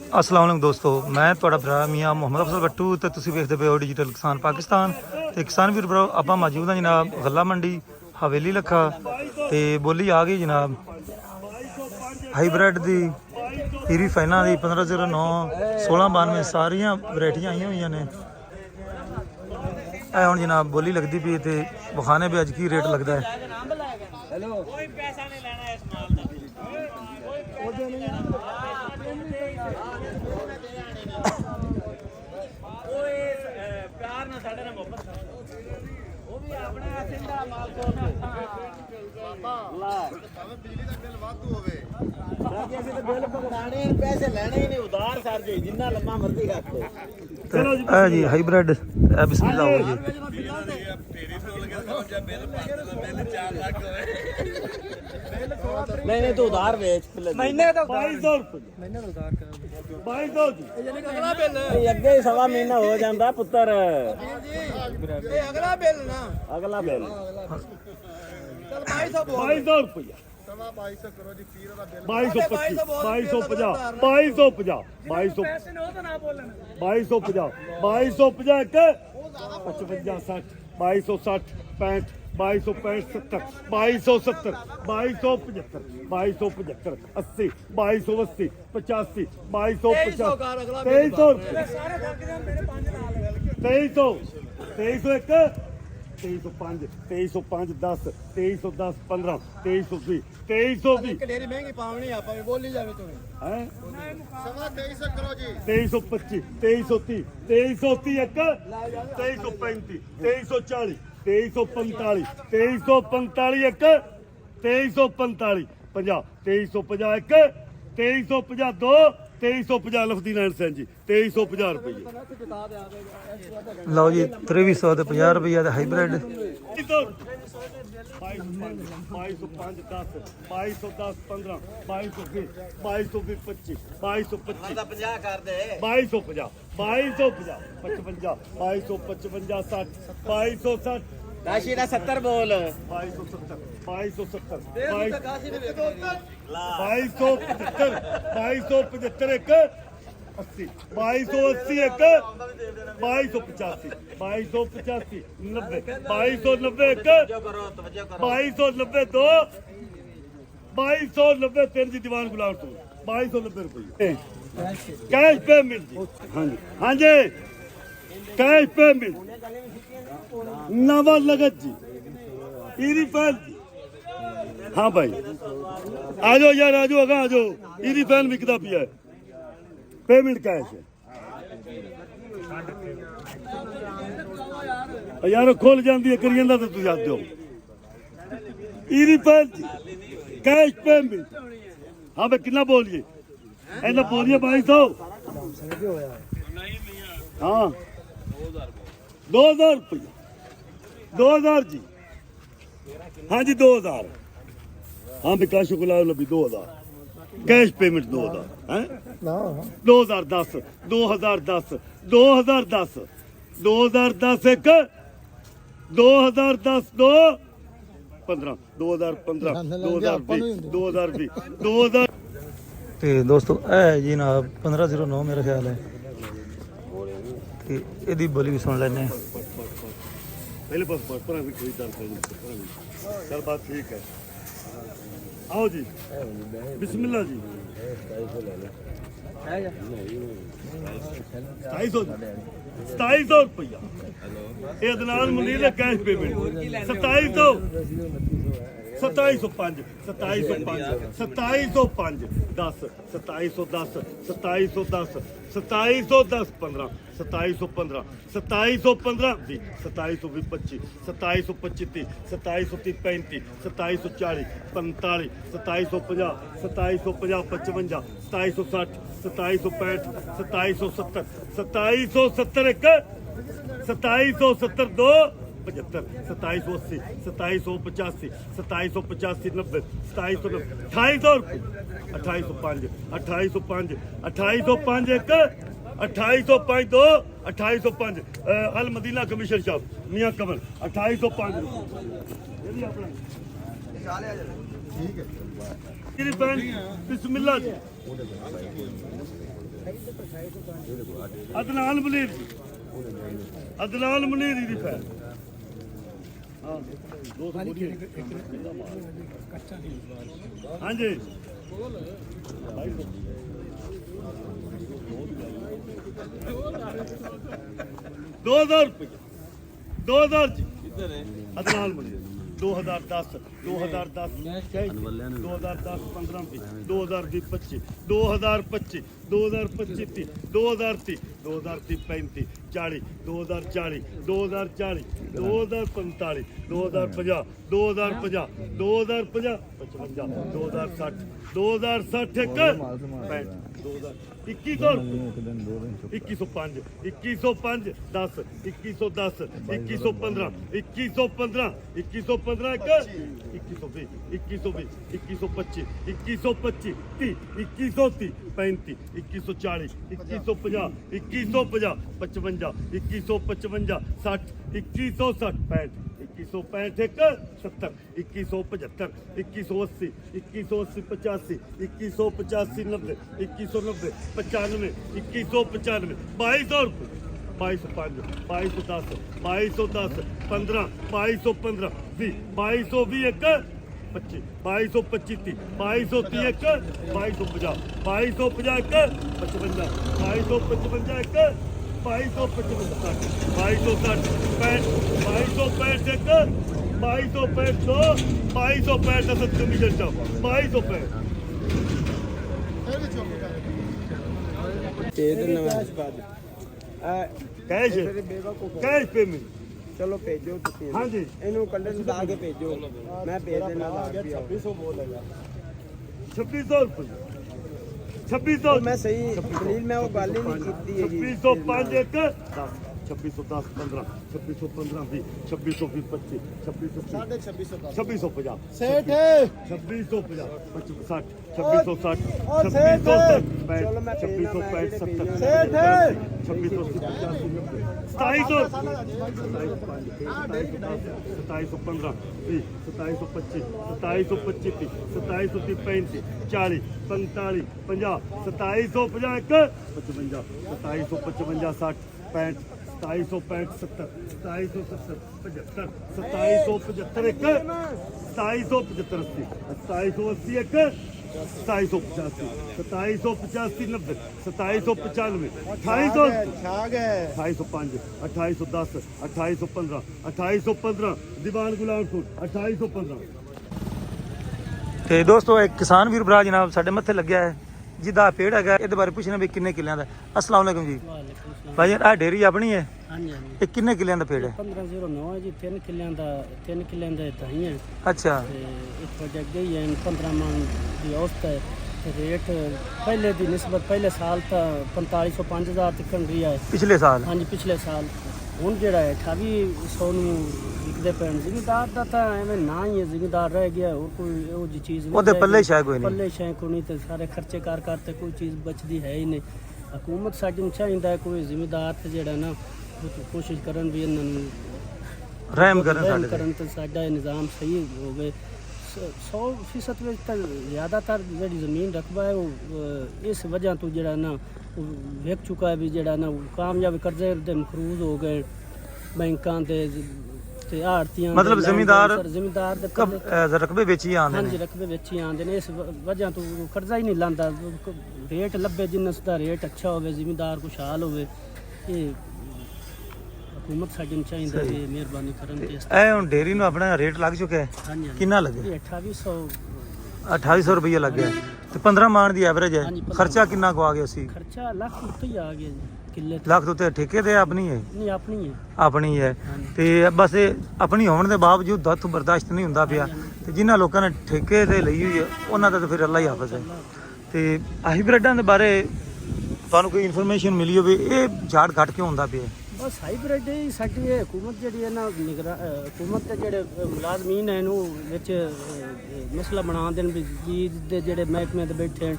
अस्सलाम वालेकुम दोस्तों, मैं ਤੁਹਾਡਾ ਭਰਾ ਮੀਆਂ ਮੁਹੰਮਦ ਅਫਜ਼ਲ ਬੱਟੂ ਤੇ ਤੁਸੀਂ ਵੇਖਦੇ ਪਏ ਹੋ ਡਿਜੀਟਲ ਕਿਸਾਨ ਪਾਕਿਸਤਾਨ। ਤੇ ਕਿਸਾਨ ਵੀਰ ਭਰਾ, ਆਪਾਂ ਮੌਜੂਦ ਹਾਂ ਜਨਾਬ ਗੱਲਾ ਮੰਡੀ ਹਵੇਲੀ ਲੱਖਾ ਤੇ ਬੋਲੀ ਆ ਗਈ ਜਨਾਬ ਹਾਈਬ੍ਰਿਡ ਦੀ ਹੀਰੀ ਫਾਈਨਾਂ ਦੀ 1509 1692 ਸਾਰੀਆਂ ਵੈਰਾਈਟੀਆਂ ਆਈਆਂ ਹੋਈਆਂ ਨੇ। ਇਹ ਹੁਣ ਜਨਾਬ ਬੋਲੀ ਲੱਗਦੀ ਪਈ ਤੇ ਬਖਾਨੇ ਵੀ ਅੱਜ ਕੀ ਰੇਟ ਲੱਗਦਾ ਹੈ। ਕੋਈ ਪੈਸਾ ਨਹੀਂ ਲੈਣਾ ਇਸ ਮਾਲ ਦਾ, ਪਿਆਰ ਨਾਲ ਸਾਡੇ ਨਾਲ ਮੁਹੱਬਤ ਉਹ ਵੀ ਆਪਣਾ ਸਿੰਦਾ ਮਾਲ ਕੋਲ ਬਿਜਲੀ ਦਾ ਬਿੱਲ ਵਾਧੂ ਹੋਵੇ ਬਾਕੀ ਅਸੀਂ ਤਾਂ ਬਿੱਲ ਭੁਗਤਾਣੇ ਪੈਸੇ ਲੈਣੇ ਹੀ ਨਹੀਂ ਉਧਾਰ ਸਰ ਜੀ ਜਿੰਨਾ ਲੰਮਾ ਮਰਜ਼ੀ ਰੱਖ ਲਓ। ਚਲੋ ਜੀ ਹਾਈਬ੍ਰਿਡ ਬਿਸਮਿਲ੍ਲਾ ਹੋ ਜੀ। नहीं तो उधार बेच महीने का 2200 रुपए महीने का उधार कर 2200 जी यानी अगला बिल अगे ही सवा महीना हो जाता पुत्र ये अगला बिल ना अगला बिल चल 2200 रुपया सवा 2200 करो जी पीर का बिल 2250 2250 पैसे नो तो ना बोलन 2250 2250 एक 55 60 2260 65 2265 70 2270 2275 2275 80 2280 85 2250 2300 2300 2305 2305 10 2310 15 2320 2320 ढेरी महंगी पावनी आप बोली जावे तुम्हें है सवा 2300 करो जी 2325 2330 2330 एक 2335 2340 2345 2345 एक 2345 50 2350 एक 2350 दो 2350 लफदी नाइन सैन जी 2350 रुपये ਲਓ ਜੀ 2300 ਤੇ 50 ਰੁਪਏ ਦਾ ਹਾਈਬ੍ਰਿਡ 2205 10 2210 15 2220 2220 25 2225 50 कर दे 2250 2250 55 2255 60 2260 काशी ना 70 बोल 2270 2270 काशी ने 2275 एक 80 2280 एक 2285 2285 90 2290 एक 2290 दो 2290 तेरे जी दीवान गुलाम तू 2290 रुपये कैश पेमेंट जी। हाँ जी हाँ जी कैश पेमेंट नवा लगत जी ईरी फैन जी। हाँ भाई आ जाओ यार आ जाओ अगा आ जाओ ईरी फैन बिकता पिया है पेमेंट कैश है यार खोल जाती है करी जाता तो तू याद दो ईरी फैन जी कैश पेमेंट। हाँ भाई कितना बोलिए ऐसा बोलिए 2200 हाँ 2000 रुपया 2000 जी हाँ जी 2000 हाँ विकास गुलाब नबी 2000 कैश पेमेंट 2000 है 2010 2010 2010 2010 एक 2010 दो 15 2015 2020 2020 2000 ਤੇ ਦੋਸਤੋ ਇਹ ਜੀ ਨਾ 1509 ਮੇਰਾ ਖਿਆਲ ਹੈ ਤੇ ਇਹਦੀ ਬੋਲੀ ਵੀ ਸੁਣ ਲੈਣੇ। पहले बस पर भी खरीदार चल बात ठीक है आओ जी बिस्मिल्लाह जी 2700 रुपया ये अदनान मुनीर का कैश पेमेंट 2700 2705 2705 2705 10 2710 2710 2710 15 2715 2715 जी 2725 2725 2730 35 2740 45 2750 2750 55 2760 2765 2770 2770 एक 2770 दो 75 2780 2785 2785 90 2790 2800 2805 2805 एक 2805 दो 2805 अल मदीना कमीशन शॉप मियां कमल 2805 रुपये ठीक है। मेरी बहन बिस्मिल्लाह जी अदनान मुनीर जी अदनान मुनीर जी बहन हाँ जी 2000 रुपये 2000 जी अदनान मुनीर 2010 2010 2010 15 2020 25 2025 2025 2030 2030 35 40 2040 2040 2045 2050 2050 2050 55 2060 2060 एक 2105 2105 2105 10 2110 2115 2115 2115 एक 2120 2120 2125 2125 30 2130 35 2140 2150 2150 55 2155 60 2160 65 2165 एक 70 2175 2180 2180 85 2185 90 2190 95 2195 2200 रुपये 2205 2210 2210 15 2215 20 2220 एक 25 2225 2230 एक 2250 2250 एक 55 2255 एक 2255 2260 2265 एक 2265 2265 70 मीटर 2265 कैश कैश पेमेंट ਚਲੋ ਭੇਜੋ ਤੁਸੀਂ हाँ जी ਇਹਨੂੰ ਕੱਢਣ ਲਾ ਕੇ ਭੇਜੋ ਮੈਂ ਭੇਜ ਦੇਣਾ ਲਾ ਕੇ 2600 ਬੋਲੇਗਾ 2600 रुपये 2600 ਮੈਂ ਸਹੀ ਦਲੀਲ ਮੈਂ ਉਹ ਗੱਲ ਹੀ ਨਹੀਂ ਕੀਤੀ ਹੈਗੀ 2605 एक 2610 15 2615 20 2620 25 2620 2650 ਸੇਠ 2650 60 2660 2660 ਚਲੋ ਮੈਂ 2665 70 ਸੇਠ 2685 2715 2725 2725 2730 35 40 45 50 2750 एक 55 2755 60 65 2765 70 2770 75 2775 एक 2775 80 2780 एक 2785 2785 90 2795 2800 ਛਾ ਗਏ 2805 2810 2815 2815 ਦੀਵਾਨ ਗੁਲਾਮਪੁਰ 2815 ਤੇ ਦੋਸਤੋ ਇੱਕ ਕਿਸਾਨ ਵੀਰ ਭਰਾ ਜਨਾਬ ਸਾਡੇ ਮੱਥੇ ਲੱਗਿਆ ਹੈ ਜਿਹਦਾ ਪੇੜ ਹੈਗਾ ਇਹਦੇ ਬਾਰੇ ਪੁੱਛਣਾ ਵੀ ਕਿੰਨੇ ਕਿੱਲਿਆਂ ਦਾ। ਅਸਲਾਮ ਵਾਲੇਕੁਮ ਜੀ ਭਾਈ ਆ ਡੇਰੀ ਆਪਣੀ ਹੈ? ਹਾਂਜੀ ਹਾਂਜੀ ਇਹ ਕਿੰਨੇ ਕਿੱਲਿਆਂ ਦਾ ਪੇੜ ਹੈ? 1509 ਹੈ ਜੀ 3 ਕਿੱਲਿਆਂ ਦਾ ਤਾਂ ਹੀ ਹੈ ਅੱਛਾ ਤੇ ਇੱਕ ਪ੍ਰੋਜੈਕਟ ਗਈ ਹੈ 15 ਮਨ ਦੀ ਔਸਤ ਹੈ ਤੇ ਰੇਟ ਪਹਿਲੇ ਦੀ ਨਿਸਬਤ ਪਹਿਲੇ ਸਾਲ ਤਾਂ 4500 5000 ਤੱਕ ਰਿਹਾ ਹੈ ਪਿਛਲੇ ਸਾਲ? ਹਾਂਜੀ ਪਿਛਲੇ ਸਾਲ ਹੁਣ ਜਿਹੜਾ ਹੈ 2800 ਨੂੰ ਵਿਕਦੇ ਪੈਣ ਜ਼ਿਮੀਦਾਰ ਦਾ ਤਾਂ ਐਵੇਂ ਨਾ ਹੀ ਹੈ ਜ਼ਿਮੀਦਾਰ ਰਹਿ ਗਿਆ ਹੋਰ ਕੋਈ ਇਹੋ ਜਿਹੀ ਚੀਜ਼ ਨਹੀਂ ਉਹਦੇ ਰਹਿ ਪੱਲੇ ਗਈ। ਸ਼ਾਇਦ ਕੋਈ ਨਹੀਂ ਪੱਲੇ ਸ਼ਾਇਦ ਕੋਈ ਨਹੀਂ ਤੇ ਸਾਰੇ ਖਰਚੇ ਕਰ ਤੇ ਕੋਈ ਚੀਜ਼ ਬਚਦੀ ਹੈ ਹੀ ਨਹੀਂ। ਹਕੂਮਤ ਸਾਡੀ ਨੂੰ ਚਾਹੀਦਾ ਹੈ ਕੋਈ ਜ਼ਿਮੀਦਾਰ ਤੇ ਜਿਹੜਾ ਨਾ ਉਹ ਕੋਸ਼ਿਸ਼ ਕਰਨ ਵੀ ਇਹਨਾਂ ਨੂੰ ਰਹਿਮ ਕਰਨ ਰਹਿਮ ਸਾਡੇ ਤੇ। ਕਰਨ ਤੇ ਸਾਡਾ ਇਹ ਨਿਜ਼ਾਮ ਸਹੀ ਹੋਵੇ 100% ਵਿੱਚ ਤਾਂ ਜ਼ਿਆਦਾਤਰ ਜਿਹੜੀ ਜ਼ਮੀਨ ਰਕਬਾ ਹੈ ਉਹ ਇਸ ਵਜ੍ਹਾ ਤੋਂ ਜਿਹੜਾ ਨਾ ਉਹ ਵੇਖ ਚੁੱਕਾ ਹੈ ਵੀ ਜਿਹੜਾ ਨਾ ਉਹ ਕਾਮਯਾਬ ਕਰਜ਼ੇ ਦੇ ਮਕਰੂਜ਼ ਹੋ ਗਏ ਬੈਂਕਾਂ ਦੇ ਤੇ ਆੜਤੀਆਂ ਮਤਲਬ ਜ਼ਿਮੀਦਾਰ ਦੇ ਰਕਬੇ ਵਿੱਚ ਹੀ ਆਉਂਦੇ ਹਾਂਜੀ ਨੇ। ਰਕਬੇ ਵਿੱਚ ਹੀ ਆਉਂਦੇ ਨੇ ਇਸ ਵਜ੍ਹਾ ਤੋਂ ਕਰਜ਼ਾ ਹੀ ਨਹੀਂ ਲਾਂਦਾ ਰੇਟ ਲੱਭੇ ਜਿੰਨਸ ਦਾ ਰੇਟ ਅੱਛਾ ਹੋਵੇ ਜ਼ਿਮੀਦਾਰ ਖੁਸ਼ਹਾਲ ਹੋਵੇ। ਇਹ ਹਕੂਮਤ ਸਾਡੀ ਨੂੰ ਚਾਹੀਦਾ ਵੀ ਮਿਹਰਬਾਨੀ ਕਰਨ ਤੇ ਇਹ ਹੁਣ ਡੇਰੀ ਨੂੰ ਆਪਣਾ ਰੇਟ ਲੱਗ ਚੁੱਕਿਆ ਹੈ? ਹਾਂਜੀ ਕਿੰਨਾ ਲੱਗਿਆ? 2800 ਰੁਪਏ ਲੱਗਿਆ ਤੇ 15 ਮਾਣ ਦੀ ਐਵਰੇਜ ਹੈ। ਹਾਂਜੀ, 15 ਖਰਚਾ ਕਿੰਨਾ ਕੁ ਆ ਗਿਆ ਸੀ? ਖਰਚਾ ਲੱਖ ਉੱਤੇ ਹੀ ਆ ਗਿਆ ਜੀ ਕਿੱਲੇ ਤੇ। ਲੱਖ ਤੋਂ ਉੱਤੇ ਠੇਕੇ ਤੇ ਆਪਣੀ ਹੈ? ਨਹੀਂ ਆਪਣੀ ਹੈ ਆਪਣੀ ਹੈ ਹਾਂਜੀ। ਤੇ ਬਸ ਇਹ ਆਪਣੀ ਹੋਣ ਦੇ ਬਾਵਜੂਦ ਦੁੱਖ ਬਰਦਾਸ਼ਤ ਨਹੀਂ ਹੁੰਦਾ ਪਿਆ ਤੇ ਜਿਨ੍ਹਾਂ ਲੋਕਾਂ ਨੇ ਠੇਕੇ ਤੇ ਲਈ ਹੋਈ ਹੈ ਉਹਨਾਂ ਦਾ ਤਾਂ ਫਿਰ ਅੱਲਾ ਹੀ ਹਾਫਿਜ਼ ਹੈ। ਤੇ ਆਹੀ ਬ੍ਰੈਡਾਂ ਦੇ ਬਾਰੇ ਤੁਹਾਨੂੰ ਕੋਈ ਇਨਫੋਰਮੇਸ਼ਨ ਮਿਲੀ ਹੋਵੇ ਇਹ ਝਾੜ ਘਟ ਕਿਉਂ ਹੁੰਦਾ ਪਿਆ? ਬਸ ਹਾਈਬ੍ਰਿਡ ਹੀ ਸਾਡੀ ਇਹ ਹਕੂਮਤ ਜਿਹੜੀ ਹੈ ਨਾ ਹਕੂਮਤ ਦੇ ਜਿਹੜੇ ਮੁਲਾਜ਼ਮੀਨ ਹੈ ਨੂੰ ਵਿੱਚ ਮਸਲਾ ਬਣਾ ਦੇਣ ਵੀ ਜੀ ਦੇ ਜਿਹੜੇ ਮਹਿਕਮੇ ਦੇ ਬੈਠੇ ਹਨ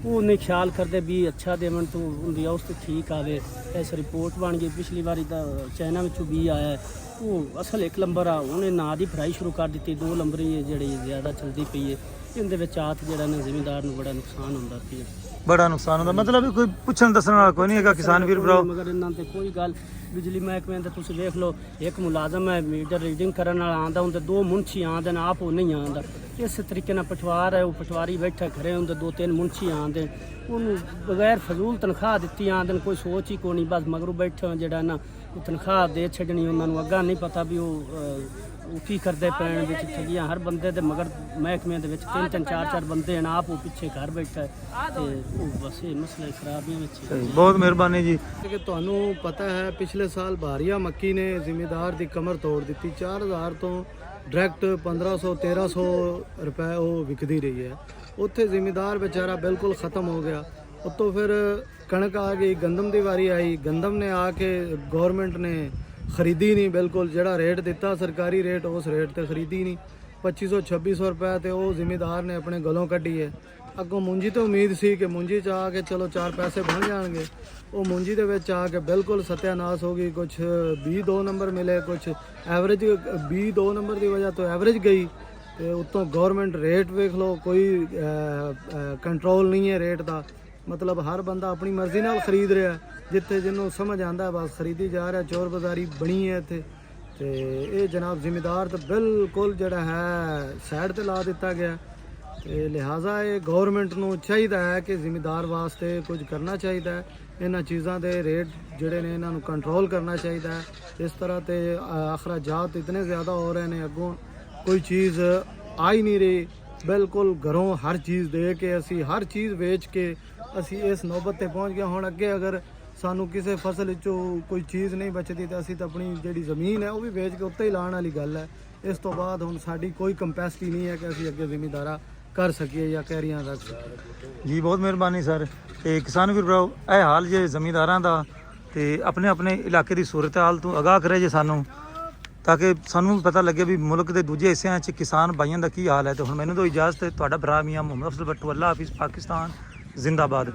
ਉਹ ਨਹੀਂ ਖਿਆਲ ਕਰਦੇ ਵੀ ਅੱਛਾ ਦੇਵਣ ਤੋਂ ਉਹਦੀ ਔਸਤ ਠੀਕ ਆਵੇ। ਇਸ ਰਿਪੋਰਟ ਬਣ ਗਈ ਪਿਛਲੀ ਵਾਰੀ ਤਾਂ ਚਾਈਨਾ ਵਿੱਚੋਂ ਵੀ ਆਇਆ ਹੈ ਉਹ ਅਸਲ 1 ਨੰਬਰ ਆ ਉਹਨੇ ਨਾਂ ਦੀ ਫਰਾਈ ਸ਼ੁਰੂ ਕਰ ਦਿੱਤੀ 2 ਨੰਬਰ ਹੀ ਜਿਹੜੀ ਜ਼ਿਆਦਾ ਚੱਲਦੀ ਪਈ ਹੈ ਇਹਦੇ ਵਿੱਚ ਆਤ ਜਿਹੜਾ ਨਾ ਜ਼ਿਮੀਂਦਾਰ ਨੂੰ ਬੜਾ ਨੁਕਸਾਨ ਹੁੰਦਾ ਪਿਆ। ਬੜਾ ਨੁਕਸਾਨ ਹੁੰਦਾ, ਮਤਲਬ ਵੀ ਕੋਈ ਪੁੱਛਣ ਦੱਸਣ ਵਾਲਾ ਕੋਈ ਨਹੀਂ ਹੈਗਾ ਕਿਸਾਨ ਵੀਰ ਭਰਾਓ। ਮਗਰ ਇਹਨਾਂ ਤੇ ਕੋਈ ਗੱਲ ਬਿਜਲੀ ਮਹਿਕਮੇ ਤੇ ਤੁਸੀਂ ਵੇਖ ਲਓ, ਇੱਕ ਮੁਲਾਜ਼ਮ ਹੈ ਮੀਟਰ ਰੀਡਿੰਗ ਕਰਨ ਵਾਲਾ ਆਂਦਾ, ਉਹਦੇ ਦੋ ਮੁਨਸ਼ੀ ਆਂਦੇ ਨੇ, ਆਪ ਉਹ ਨਹੀਂ ਆਂਦਾ। ਇਸ ਤਰੀਕੇ ਨਾਲ ਪਟਵਾਰ ਹੈ, ਉਹ ਪਟਵਾਰੀ ਬੈਠਾ ਘਰੇ, ਉਹਦੇ ਦੋ ਤਿੰਨ ਮੁਨਸ਼ੀ ਆਂਦੇ, ਉਹਨੂੰ ਬਗੈਰ ਫਜ਼ੂਲ ਤਨਖਾਹ ਦਿੱਤੀ ਆਂਦੇ ਨੇ, ਕੋਈ ਸੋਚ ਹੀ ਕੋਈ ਨਹੀਂ, ਬਸ ਮਗਰੋਂ ਬੈਠਾ ਜਿਹੜਾ ਨਾ ਉਹ ਤਨਖਾਹ ਦੇ ਛੱਡਣੀ। ਉਹਨਾਂ ਨੂੰ ਅੱਗਾ ਨਹੀਂ ਪਤਾ ਵੀ ਉਹ ਕੀ ਕਰਦੇ ਪੈਣ ਵਿੱਚ ਠਗੀਆਂ। ਹਰ ਬੰਦੇ ਦੇ ਮਗਰ ਮਹਿਕਮੇ ਦੇ ਵਿੱਚ ਤਿੰਨ ਤਿੰਨ ਚਾਰ ਚਾਰ ਬੰਦੇ ਹਨ, ਆਪ ਉਹ ਪਿੱਛੇ ਘਰ ਬੈਠਾ ਹੈ ਤੇ ਉਹ ਬਸ ਇਹ ਮਸਲੇ ਖਰਾਬੀਆਂ ਵਿੱਚ। ਬਹੁਤ ਮਿਹਰਬਾਨੀ ਜੀ। ਕਿ ਤੁਹਾਨੂੰ ਪਤਾ ਹੈ ਪਿਛਲੇ ਸਾਲ ਭਾਰੀਆ ਮੱਕੀ ਨੇ ਜ਼ਿਮੀਦਾਰ ਦੀ ਕਮਰ ਤੋੜ ਦਿੱਤੀ। 4000 ਤੋਂ ਡਾਇਰੈਕਟ 1500 1300 ਰੁਪਏ ਉਹ ਵਿਕਦੀ ਰਹੀ ਹੈ। ਉੱਥੇ ਜ਼ਿਮੀਦਾਰ ਵਿਚਾਰਾ ਬਿਲਕੁਲ ਖਤਮ ਹੋ ਗਿਆ। ਉੱਤੋਂ ਫਿਰ ਕਣਕ ਆ ਗਈ, ਗੰਦਮ ਦੀ ਵਾਰੀ ਆਈ, ਗੰਦਮ ਨੇ ਆ ਕੇ ਗਵਰਨਮੈਂਟ ਨੇ ਖਰੀਦੀ ਨਹੀਂ, ਬਿਲਕੁਲ ਜਿਹੜਾ ਰੇਟ ਦਿੱਤਾ ਸਰਕਾਰੀ ਰੇਟ ਉਸ ਰੇਟ ਤੇ ਖਰੀਦੀ ਨਹੀਂ। 2500 2600 ਰੁਪਏ ਤੇ ਉਹ ਜ਼ਿਮੀਦਾਰ ਨੇ ਆਪਣੇ ਗਲੋਂ ਕੱਢੀ ਹੈ। ਅੱਗੋਂ ਮੁੰਜੀ ਤੋਂ ਉਮੀਦ ਸੀ ਕਿ ਮੁੰਜੀ 'ਚ ਆ ਕੇ ਚਲੋ 4 ਪੈਸੇ ਬਣ ਜਾਣਗੇ, ਉਹ ਮੁੰਜੀ ਦੇ ਵਿੱਚ ਆ ਕੇ ਬਿਲਕੁਲ ਸਤਿਆਨਾਸ਼ ਹੋ ਗਈ। ਕੁਛ 22 ਨੰਬਰ ਮਿਲੇ, ਕੁਛ ਐਵਰੇਜ 22 ਨੰਬਰ ਦੀ ਵਜ੍ਹਾ ਤੋਂ ਐਵਰੇਜ ਗਈ। ਤੇ ਉੱਤੋਂ ਗਵਰਨਮੈਂਟ ਰੇਟ ਵੇਖ ਲਓ, ਕੋਈ ਕੰਟਰੋਲ ਨਹੀਂ ਹੈ ਰੇਟ ਦਾ, ਮਤਲਬ ਹਰ ਬੰਦਾ ਆਪਣੀ ਮਰਜ਼ੀ ਨਾਲ ਖਰੀਦ ਰਿਹਾ, ਜਿੱਥੇ ਜਿਹਨੂੰ ਸਮਝ ਆਂਦਾ ਬਸ ਖਰੀਦੀ ਜਾ ਰਿਹਾ। ਚੋਰ ਬਾਜ਼ਾਰੀ ਬਣੀ ਹੈ ਇੱਥੇ। ਤੇ ਇਹ ਜਨਾਬ ਜ਼ਿਮੀਦਾਰ ਤਾਂ ਬਿਲਕੁਲ ਜਿਹੜਾ ਹੈ ਸਾਈਡ ਤੇ ਲਾ ਦਿੱਤਾ ਗਿਆ। ਤੇ ਲਿਹਾਜ਼ਾ ਇਹ ਗਵਰਨਮੈਂਟ ਨੂੰ ਚਾਹੀਦਾ ਹੈ ਕਿ ਜ਼ਿਮੀਦਾਰ ਵਾਸਤੇ ਕੁਝ ਕਰਨਾ ਚਾਹੀਦਾ ਹੈ। ਇਹਨਾਂ ਚੀਜ਼ਾਂ ਦੇ ਰੇਟ ਜਿਹੜੇ ਨੇ ਇਹਨਾਂ ਨੂੰ ਕੰਟਰੋਲ ਕਰਨਾ ਚਾਹੀਦਾ ਹੈ। ਇਸ ਤਰ੍ਹਾਂ ਤੇ ਅਖਰਾਜਾਤ ਇਤਨੇ ਜ਼ਿਆਦਾ ਹੋ ਰਹੇ ਨੇ, ਅੱਗੋਂ ਕੋਈ ਚੀਜ਼ ਆ ਹੀ ਨਹੀਂ ਰਹੀ। ਬਿਲਕੁਲ ਘਰੋਂ ਹਰ ਚੀਜ਼ ਦੇ ਕੇ ਅਸੀਂ ਹਰ ਚੀਜ਼ ਵੇਚ ਕੇ ਅਸੀਂ ਇਸ ਨੌਬਤ ਤੇ ਪਹੁੰਚ ਗਏ। ਹੁਣ ਅੱਗੇ ਅਗਰ ਸਾਨੂੰ ਕਿਸੇ ਫਸਲ ਵਿੱਚੋਂ ਕੋਈ ਚੀਜ਼ ਨਹੀਂ ਬਚਦੀ ਤਾਂ ਅਸੀਂ ਤਾਂ ਆਪਣੀ ਜਿਹੜੀ ਜ਼ਮੀਨ ਹੈ ਉਹ ਵੀ ਵੇਚ ਕੇ ਉੱਤੇ ਹੀ ਲਾਉਣ ਵਾਲੀ ਗੱਲ ਹੈ। ਇਸ ਤੋਂ ਬਾਅਦ ਹੁਣ ਸਾਡੀ ਕੋਈ ਕੰਪੈਸਿਟੀ ਨਹੀਂ ਹੈ ਕਿ ਅਸੀਂ ਅੱਗੇ ਜ਼ਿਮੀਂਦਾਰਾ ਕਰ ਸਕੀਏ ਜਾਂ ਕੈਰੀਆਂ ਰੱਖ ਸਕੀਏ। ਜੀ ਬਹੁਤ ਮਿਹਰਬਾਨੀ ਸਰ। ਤੇ ਕਿਸਾਨ ਵੀਰ ਭਰਾਓ, ਇਹ ਹਾਲ ਜੇ ਜ਼ਮੀਂਦਾਰਾਂ ਦਾ ਤੇ ਆਪਣੇ ਆਪਣੇ ਇਲਾਕੇ ਦੀ ਸੂਰਤ ਹਾਲ ਤੋਂ ਆਗਾਹ ਕਰੇ ਜੇ ਸਾਨੂੰ, ਤਾਂ ਕਿ ਸਾਨੂੰ ਵੀ ਪਤਾ ਲੱਗੇ ਵੀ ਮੁਲਕ ਦੇ ਦੂਜੇ ਹਿੱਸਿਆਂ 'ਚ ਕਿਸਾਨ ਭਾਈਆਂ ਦਾ ਕੀ ਹਾਲ ਹੈ। ਤੇ ਹੁਣ ਮੈਨੂੰ ਤਾਂ ਇਜਾਜ਼ਤ ਹੈ। ਤੁਹਾਡਾ ਭਰਾ ਮੀਆਂ ਮੁਹੰਮਦ ਅਫਜ਼ਲ ਭੱਟੂ। ਅੱਲਾ ਹਾਫਿਜ਼। ਪਾਕਿਸਤਾਨ ਜ਼ਿੰਦਾਬਾਦ।